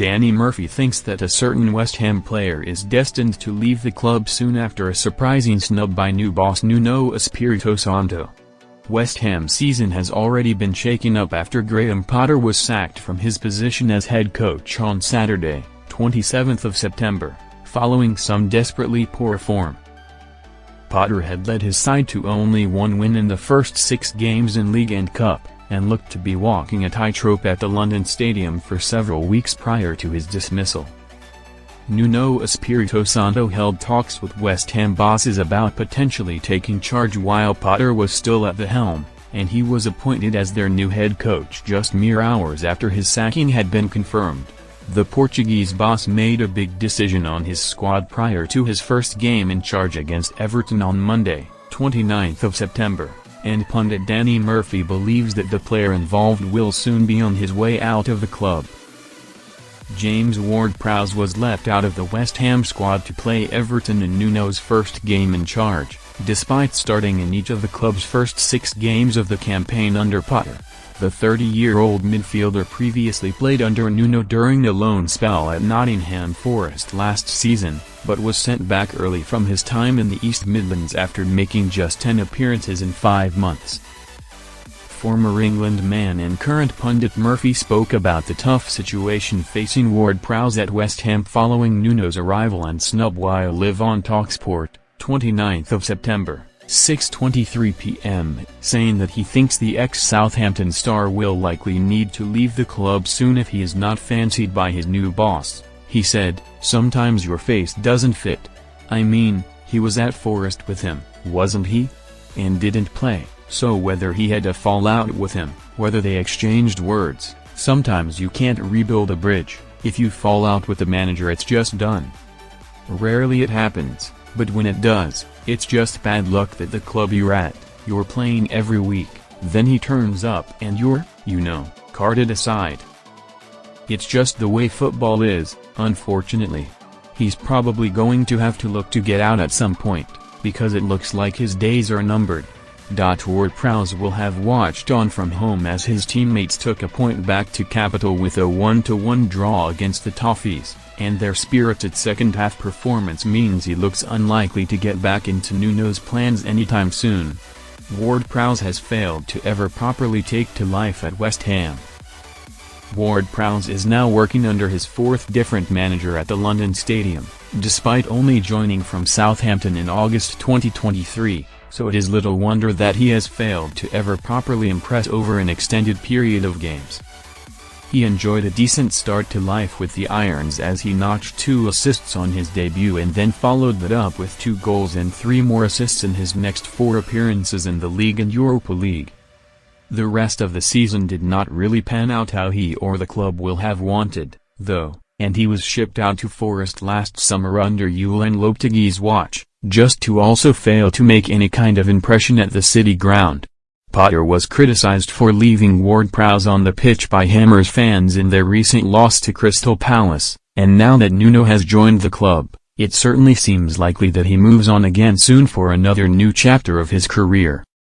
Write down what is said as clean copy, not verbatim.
Danny Murphy thinks that a certain West Ham player is destined to leave the club soon after a surprising snub by new boss Nuno Espirito Santo. West Ham's season has already been shaken up after Graham Potter was sacked from his position as head coach on Saturday, 27th of September, following some desperately poor form. Potter had led his side to only one win in the first 6 games in League and Cup, and looked to be walking a tightrope at the London Stadium for several weeks prior to his dismissal. Nuno Espirito Santo held talks with West Ham bosses about potentially taking charge while Potter was still at the helm, and he was appointed as their new head coach just mere hours after his sacking had been confirmed. The Portuguese boss made a big decision on his squad prior to his first game in charge against Everton on Monday, 29th of September, and pundit Danny Murphy believes that the player involved will soon be on his way out of the club. James Ward-Prowse was left out of the West Ham squad to play Everton in Nuno's first game in charge, despite starting in each of the club's first 6 games of the campaign under Potter. The 30-year-old midfielder previously played under Nuno during the loan spell at Nottingham Forest last season, but was sent back early from his time in the East Midlands after making just 10 appearances in 5 months. Former England man and current pundit Murphy spoke about the tough situation facing Ward-Prowse at West Ham following Nuno's arrival and snub while live on TalkSport, 29th of September. 6:23 p.m., saying that he thinks the ex-Southampton star will likely need to leave the club soon if he is not fancied by his new boss. He said, "Sometimes your face doesn't fit. I mean, he was at Forest with him, wasn't he? And didn't play, so whether he had a fallout with him, whether they exchanged words, sometimes you can't rebuild a bridge. If you fall out with the manager it's just done. Rarely it happens. But when it does, it's just bad luck that the club you're at, you're playing every week, then he turns up and you're, carted aside. It's just the way football is, unfortunately. He's probably going to have to look to get out at some point, because it looks like his days are numbered." Ward-Prowse will have watched on from home as his teammates took a point back to Capital with a 1-1 draw against the Toffees, and their spirited second-half performance means he looks unlikely to get back into Nuno's plans anytime soon. Ward-Prowse has failed to ever properly take to life at West Ham. Ward-Prowse is now working under his 4th different manager at the London Stadium, despite only joining from Southampton in August 2023, so it is little wonder that he has failed to ever properly impress over an extended period of games. He enjoyed a decent start to life with the Irons as he notched 2 assists on his debut and then followed that up with 2 goals and 3 more assists in his next 4 appearances in the League and Europa League. The rest of the season did not really pan out how he or the club will have wanted, though, and he was shipped out to Forest last summer under Julen Lopetegui's watch, just to also fail to make any kind of impression at the City ground. Potter was criticized for leaving Ward-Prowse on the pitch by Hammers fans in their recent loss to Crystal Palace, and now that Nuno has joined the club, it certainly seems likely that he moves on again soon for another new chapter of his career.